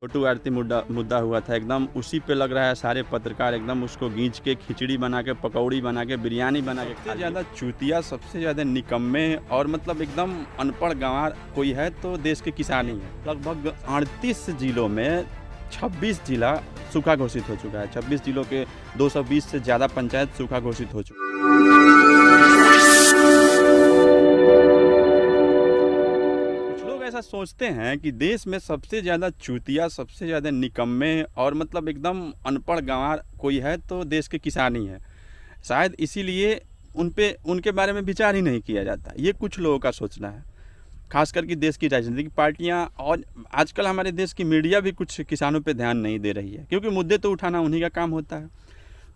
छोटू आरती मुद्दा हुआ था, एकदम उसी पे लग रहा है सारे पत्रकार एकदम उसको गींच के खिचड़ी बना के, पकौड़ी बना के, बिरयानी बना के। सबसे ज़्यादा चूतिया, सबसे ज़्यादा निकम्मे और मतलब एकदम अनपढ़ गंवार कोई है तो देश के किसान ही है। लगभग 38 जिलों में 26 जिला सूखा घोषित हो चुका है। 26 जिलों के 220 से ज़्यादा पंचायत सूखा घोषित हो चुका है। ऐसा सोचते हैं कि देश में सबसे ज़्यादा चूतिया, सबसे ज़्यादा निकम्मे और मतलब एकदम अनपढ़ गंवार कोई है तो देश के किसान ही है। शायद इसीलिए उनके बारे में विचार ही नहीं किया जाता। ये कुछ लोगों का सोचना है, खास करके देश की राजनीतिक पार्टियां और आजकल हमारे देश की मीडिया भी कुछ किसानों पे ध्यान नहीं दे रही है, क्योंकि मुद्दे तो उठाना उन्हीं का काम होता है।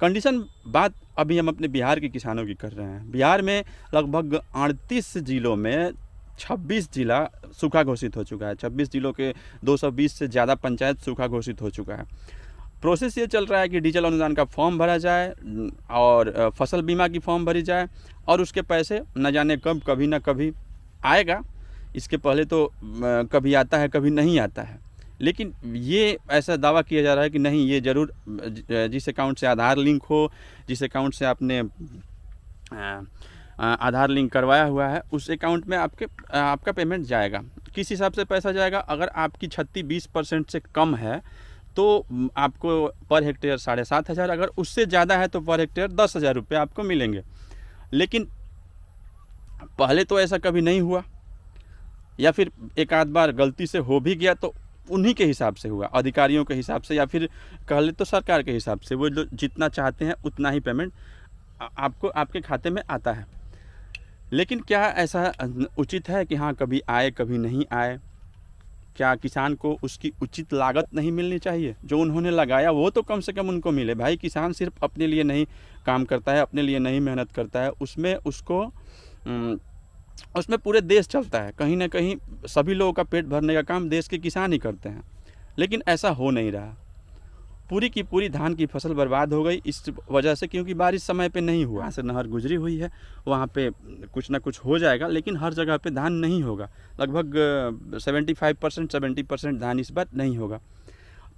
कंडीशन बात अभी हम अपने बिहार के किसानों की कर रहे हैं। बिहार में लगभग 38 जिलों में 26 जिला सूखा घोषित हो चुका है। 26 जिलों के 220 से ज़्यादा पंचायत सूखा घोषित हो चुका है। प्रोसेस ये चल रहा है कि डीजल अनुदान का फॉर्म भरा जाए और फसल बीमा की फॉर्म भरी जाए और उसके पैसे न जाने कब, कभी ना कभी आएगा। इसके पहले तो कभी आता है, कभी नहीं आता है। लेकिन ये ऐसा दावा किया जा रहा है कि नहीं, ये ज़रूर जिस अकाउंट से आधार लिंक हो, जिस अकाउंट से आपने आधार लिंक करवाया हुआ है, उस अकाउंट में आपका पेमेंट जाएगा। किस हिसाब से पैसा जाएगा? अगर आपकी क्षति 20% से कम है तो आपको पर हेक्टेयर 7,500, अगर उससे ज़्यादा है तो पर हेक्टेयर 10,000 रुपये आपको मिलेंगे। लेकिन पहले तो ऐसा कभी नहीं हुआ, या फिर एक आध बार गलती से हो भी गया तो उन्हीं के हिसाब से हुआ, अधिकारियों के हिसाब से, या फिर कह ले तो सरकार के हिसाब से। वो जितना चाहते हैं उतना ही पेमेंट आपको आपके खाते में आता है। लेकिन क्या ऐसा उचित है कि हाँ कभी आए कभी नहीं आए? क्या किसान को उसकी उचित लागत नहीं मिलनी चाहिए? जो उन्होंने लगाया वो तो कम से कम उनको मिले। भाई, किसान सिर्फ अपने लिए नहीं काम करता है, अपने लिए नहीं मेहनत करता है, उसमें पूरे देश चलता है। कहीं ना कहीं सभी लोगों का पेट भरने का काम देश के किसान ही करते हैं। लेकिन ऐसा हो नहीं रहा। पूरी की पूरी धान की फसल बर्बाद हो गई इस वजह से, क्योंकि बारिश समय पे नहीं हुआ। से नहर गुजरी हुई है, वहाँ पे कुछ ना कुछ हो जाएगा, लेकिन हर जगह पे धान नहीं होगा। लगभग 70% धान इस बार नहीं होगा।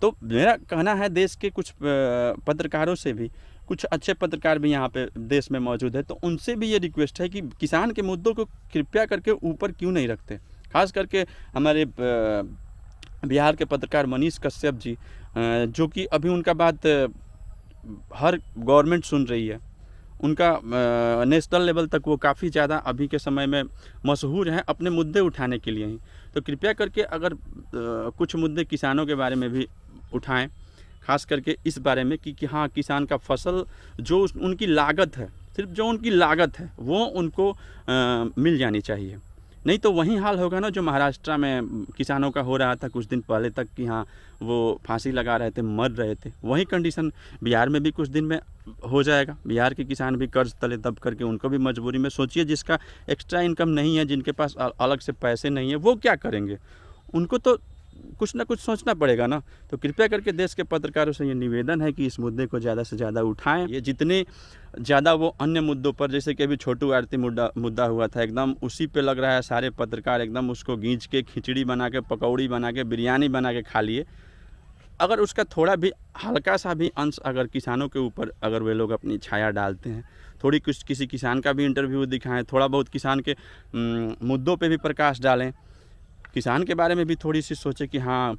तो मेरा कहना है, देश के कुछ पत्रकारों से भी, कुछ अच्छे पत्रकार भी यहाँ पे देश में मौजूद है, तो उनसे भी ये रिक्वेस्ट है कि किसान के मुद्दों को कृपया करके ऊपर क्यों नहीं रखते। खास करके हमारे बिहार के पत्रकार मनीष कश्यप जी, जो कि अभी उनका बात हर गवर्नमेंट सुन रही है, उनका नेशनल लेवल तक वो काफ़ी ज़्यादा अभी के समय में मशहूर हैं अपने मुद्दे उठाने के लिए ही। तो कृपया करके अगर कुछ मुद्दे किसानों के बारे में भी उठाएं, खास करके इस बारे में कि हाँ, किसान का फसल जो उनकी लागत है, सिर्फ जो उनकी लागत है वो उनको मिल जानी चाहिए। नहीं तो वही हाल होगा ना जो महाराष्ट्र में किसानों का हो रहा था कुछ दिन पहले तक, कि हाँ वो फांसी लगा रहे थे, मर रहे थे। वही कंडीशन बिहार में भी कुछ दिन में हो जाएगा। बिहार के किसान भी कर्ज तले दब करके, उनको भी मजबूरी में, सोचिए जिसका एक्स्ट्रा इनकम नहीं है, जिनके पास अलग से पैसे नहीं है, वो क्या करेंगे? उनको तो कुछ ना कुछ सोचना पड़ेगा ना। तो कृपया करके देश के पत्रकारों से ये निवेदन है कि इस मुद्दे को ज़्यादा से ज़्यादा उठाएं। ये जितने ज़्यादा वो अन्य मुद्दों पर, जैसे कि अभी छोटू आरती मुद्दा हुआ था, एकदम उसी पे लग रहा है सारे पत्रकार एकदम उसको गींच के खिचड़ी बना के, पकौड़ी बना के, बिरयानी बना के खा लिए। अगर उसका थोड़ा भी हल्का सा भी अंश अगर किसानों के ऊपर अगर वे लोग अपनी छाया डालते हैं, थोड़ी कुछ किसी किसान का भी इंटरव्यू दिखाएं, थोड़ा बहुत किसान के मुद्दों पे भी प्रकाश डालें, किसान के बारे में भी थोड़ी सी सोचें कि हाँ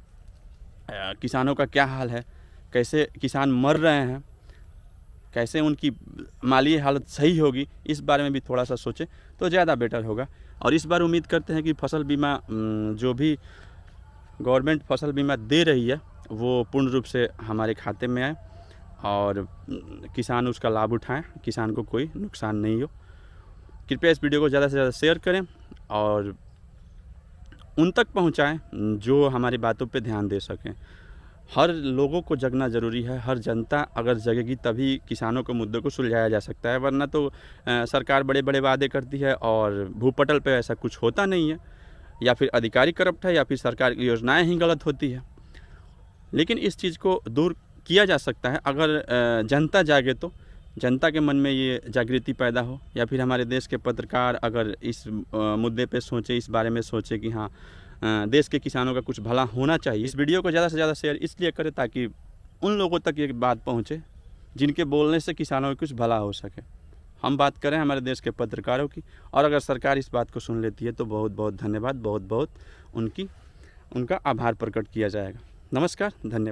किसानों का क्या हाल है, कैसे किसान मर रहे हैं, कैसे उनकी माली हालत सही होगी, इस बारे में भी थोड़ा सा सोचें तो ज़्यादा बेटर होगा। और इस बार उम्मीद करते हैं कि फसल बीमा, जो भी गवर्नमेंट फसल बीमा दे रही है, वो पूर्ण रूप से हमारे खाते में आए और किसान उसका लाभ उठाएं, किसान को कोई नुकसान नहीं हो। कृपया इस वीडियो को ज़्यादा से ज़्यादा शेयर करें और उन तक पहुंचाएं जो हमारी बातों पे ध्यान दे सकें। हर लोगों को जगना ज़रूरी है। हर जनता अगर जगेगी तभी किसानों के मुद्दों को सुलझाया जा सकता है, वरना तो सरकार बड़े बड़े वादे करती है और भूपटल पे ऐसा कुछ होता नहीं है, या फिर अधिकारी करप्ट है, या फिर सरकार की योजनाएं ही गलत होती है। लेकिन इस चीज़ को दूर किया जा सकता है अगर जनता जागे, तो जनता के मन में ये जागृति पैदा हो, या फिर हमारे देश के पत्रकार अगर इस मुद्दे पे सोचें, इस बारे में सोचें कि हाँ देश के किसानों का कुछ भला होना चाहिए। इस वीडियो को ज़्यादा से ज़्यादा शेयर इसलिए करें ताकि उन लोगों तक ये बात पहुँचे जिनके बोलने से किसानों को कुछ भला हो सके। हम बात करें हमारे देश के पत्रकारों की, और अगर सरकार इस बात को सुन लेती है तो बहुत बहुत धन्यवाद, बहुत बहुत उनका आभार प्रकट किया जाएगा। नमस्कार, धन्यवाद।